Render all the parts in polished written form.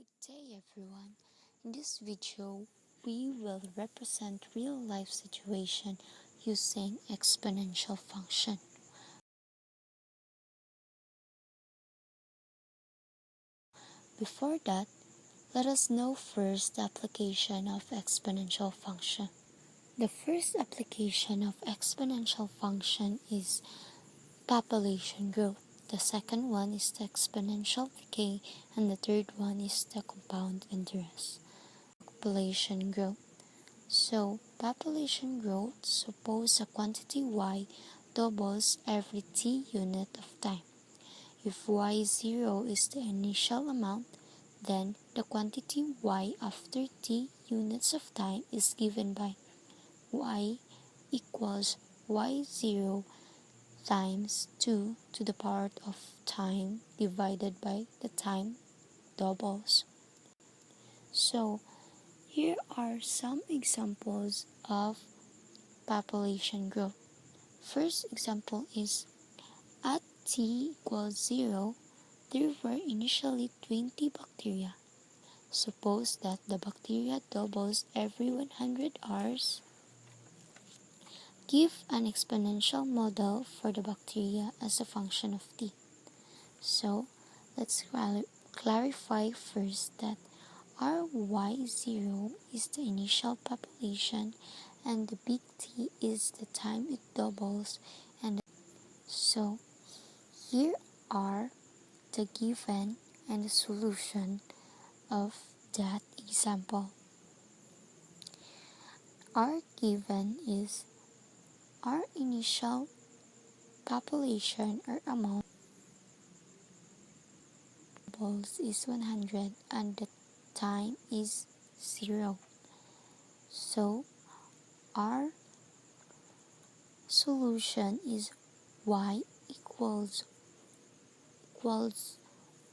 Good day everyone. In this video, we will represent real-life situation using exponential function. Before that, let us know first the application of exponential function. The first application of exponential function is population growth. The second one is the exponential decay, and the third one is the compound interest. Population growth. So, population growth, suppose a quantity y doubles every t unit of time. If y0 is the initial amount, then the quantity y after t units of time is given by y equals y0 times 2 to the power of time divided by the time doubles. So, here are some examples of population growth. First example is at t equals 0, there were initially 20 bacteria. Suppose that the bacteria doubles every 100 hours. Give an exponential model for the bacteria as a function of t. So, let's clarify first that Ry0 is the initial population and the big T is the time it doubles. And so here are the given and the solution of that example. Our given is our initial population or amount is 100 and the time is 0. So our solution is y equals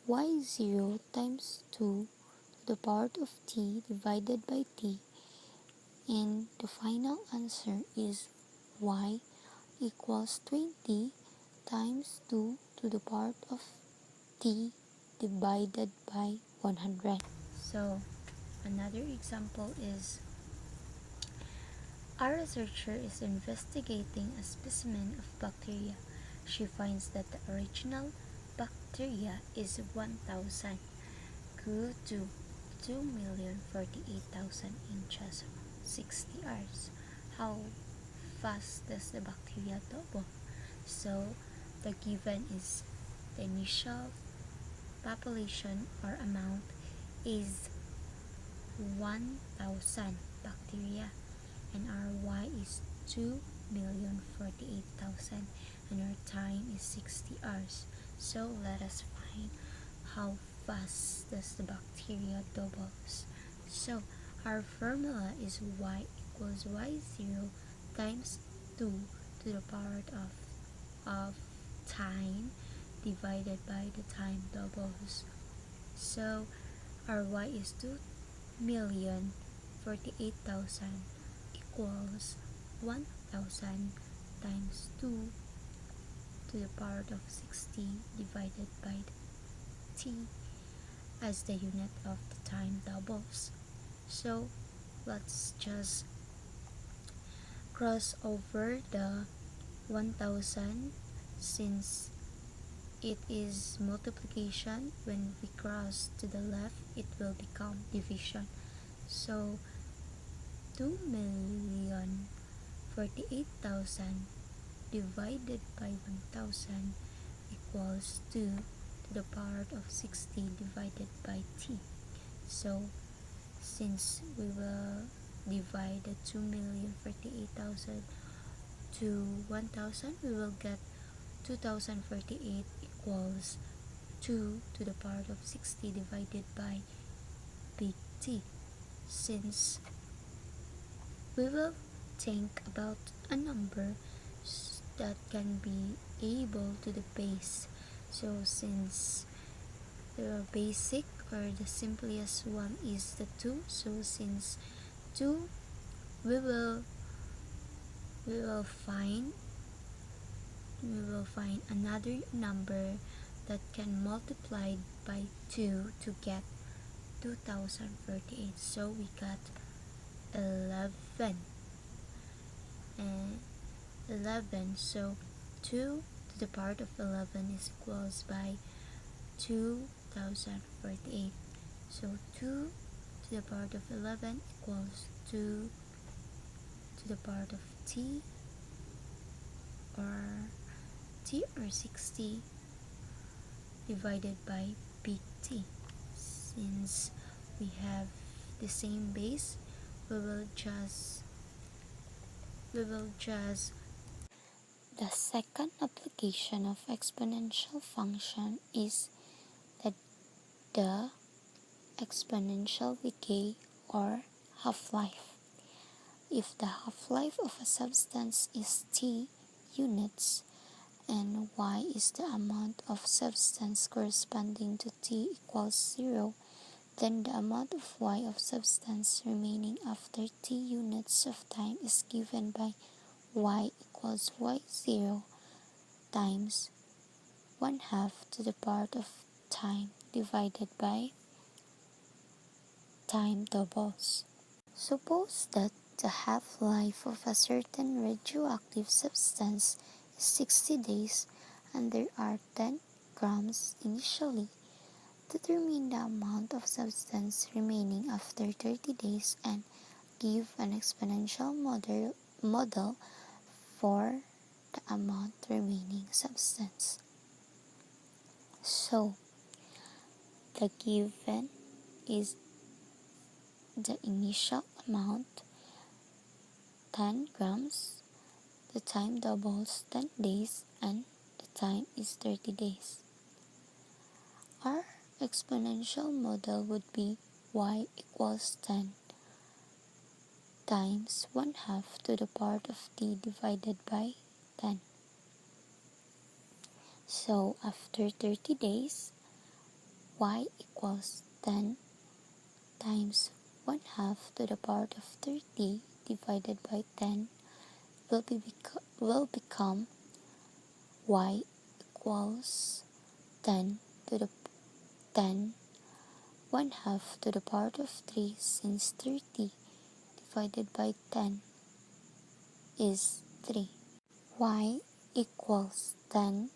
y0 times 2 to the power of t divided by t, and the final answer is y equals 20 times 2 to the power of t divided by 100. So another example is a researcher is investigating a specimen of bacteria. She finds that the original bacteria is 1,000, grew to 2,048,000 in just 60 hours. How fast does the bacteria double? So the given is the initial population or amount is 1,000 bacteria, and our y is 2,048,000 and our time is 60 hours. So let us find how fast does the bacteria doubles. So our formula is y equals y0 times 2 to the power of time divided by the time doubles. So our y is 2,048,000 equals 1,000 times 2 to the power of 60 divided by t as the unit of the time doubles. So let's just cross over the 1,000 since it is multiplication. When we cross to the left, it will become division. So 2,048,000 divided by 1,000 equals 2 to the power of 60 divided by t. So since we will divide the 2,048,000 to 1,000, we will get 2,048 equals 2 to the power of 60 divided by big T. Since we will think about a number that can be able to the base. So since the basic or the simplest one is the 2, so since 2 we will find another number that can multiply by 2 to get 2048. So we got 11 and 11. So 2 to the power of 11 is equals by 2048. So 2 to the power of 11 equals 2 to the power of or t or 60 divided by big T. Since we have the same base, we will just the second application of exponential function is that the exponential decay or half-life. If the half-life of a substance is T units and Y is the amount of substance corresponding to T equals 0, then the amount of Y of substance remaining after T units of time is given by Y equals Y0 times 1/2 to the power of time divided by time doubles. Suppose that the half-life of a certain radioactive substance is 60 days and there are 10 grams initially. Determine the amount of substance remaining after 30 days and give an exponential model for the amount remaining substance. So, the given is the initial amount 10 grams, the time doubles 10 days, and the time is 30 days. Our exponential model would be Y equals 10 times 1/2 to the power of T divided by 10. So after 30 days, Y equals 10 times 1/2 to the power of 30 divided by 10 will become Y equals 10 to the 10 1/2 to the power of 3, since 30 divided by 10 is 3. Y equals 10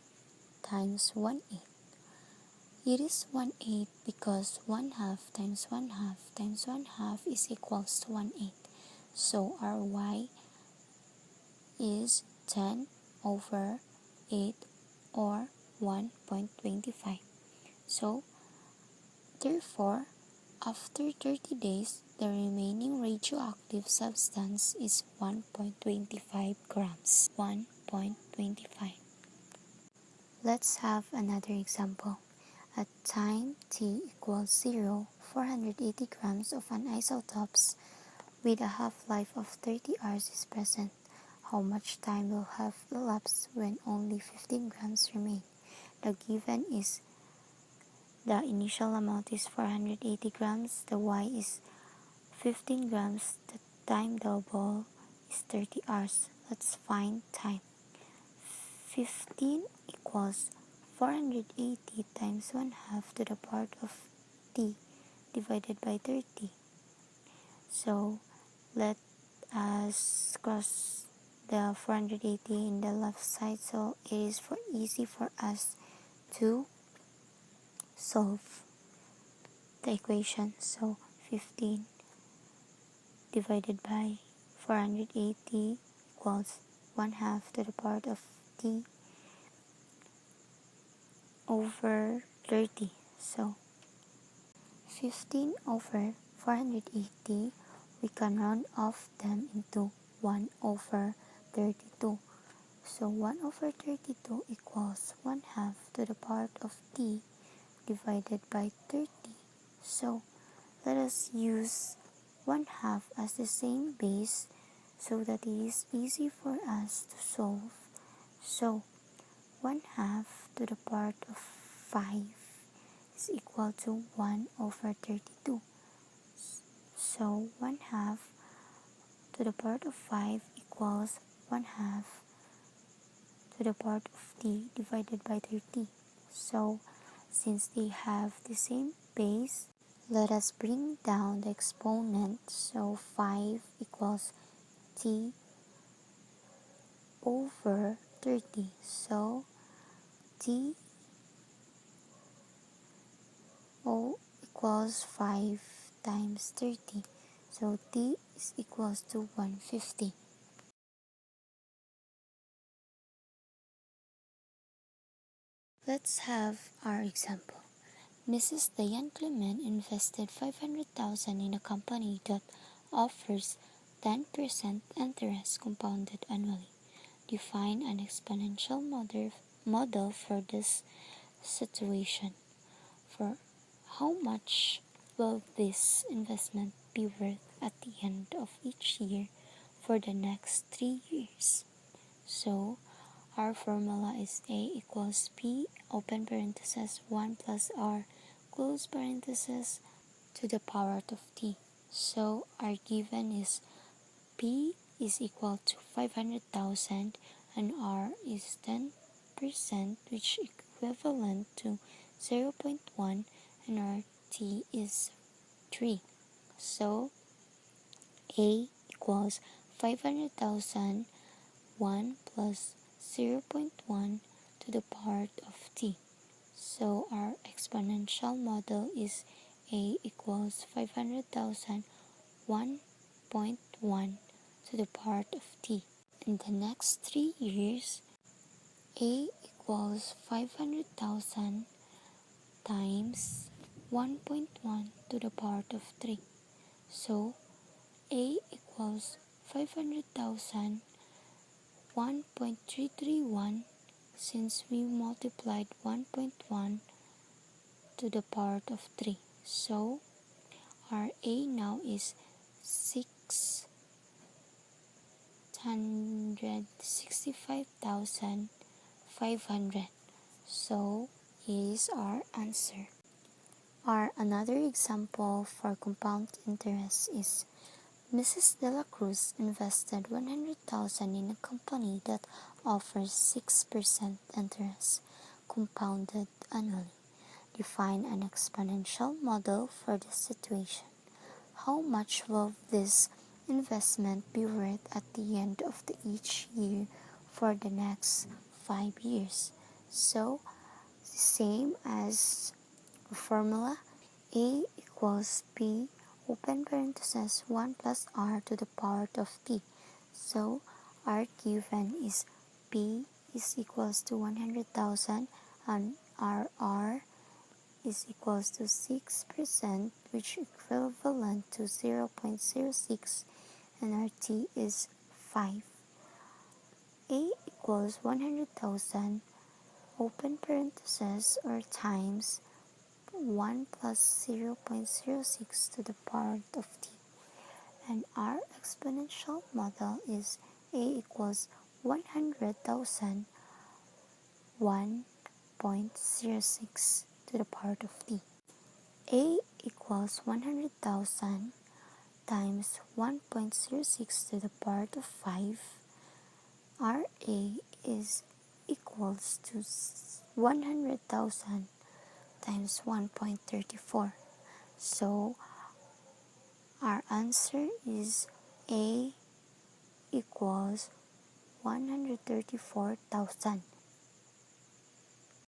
times 1/8. It is 1/8 because 1/2 times 1/2 times 1/2 is equals to 1/8. So our Y is 10 over 8 or 1.25. So therefore, after 30 days, the remaining radioactive substance is 1.25 grams. 1.25. Let's have another example. At time t equals 0, 480 grams of an isotopes with a half-life of 30 hours is present. How much time will have elapsed when only 15 grams remain? The given is the initial amount is 480 grams, the Y is 15 grams, the time double is 30 hours. Let's find time. 15 equals 480 times 1/2 to the power of T divided by 30. So let us cross the 480 in the left side, so it is easy for us to solve the equation. So 15 divided by 480 equals 1/2 to the power of T over 30. So 15 over 480, we can round off them into 1 over 32. So 1 over 32 equals 1/2 to the power of T divided by 30. So let us use 1/2 as the same base so that it is easy for us to solve. So 1/2 to the power of 5 is equal to 1 over 32. So 1/2 to the power of 5 equals 1/2 to the power of T divided by 30. So since they have the same base, Let us bring down the exponent, so 5 equals t over 30. So t equals 5 times 30. So t is equals to 150. Let's have our example. Mrs. Diane Clement invested 500,000 in a company that offers 10% interest compounded annually. Define an exponential model for this situation. For how much will this investment be worth at the end of each year for the next 3 years? So, our formula is A equals P, open parenthesis, 1 plus R, close parenthesis, to the power of T. So, our given is P is equal to 500,000 and R is 10%, which equivalent to 0.1, and our T is 3. So, A equals 500,000 1 plus 0.1 to the power of t. So our exponential model is A equals 500,000 1.1 to the power of t. In the next 3 years, A equals 500,000 times 1.1 to the power of 3. So A equals 500,000 1.331, since we multiplied 1.1 to the power of 3. So our A now is 665,500. So is our answer. Our another example for compound interest is Mrs. De La Cruz invested 100,000 in a company that offers 6% interest compounded annually. Define an exponential model for this situation. How much will this investment be worth at the end of each year for the next 5 years? So, same as the formula, A equals P, open parenthesis, 1 plus R to the power of t. So, our given is P is equals to 100,000 and our R is equals to 6%, which equivalent to 0.06, and our T is 5. A equals 100,000, open parenthesis, or times 1 plus 0.06 to the power of t. And our exponential model is A equals 100,000 1.06 to the power of t. A equals 100,000 times 1.06 to the power of 5. Our A is equals to 100,000 times 1.34. So our answer is A equals 134,000.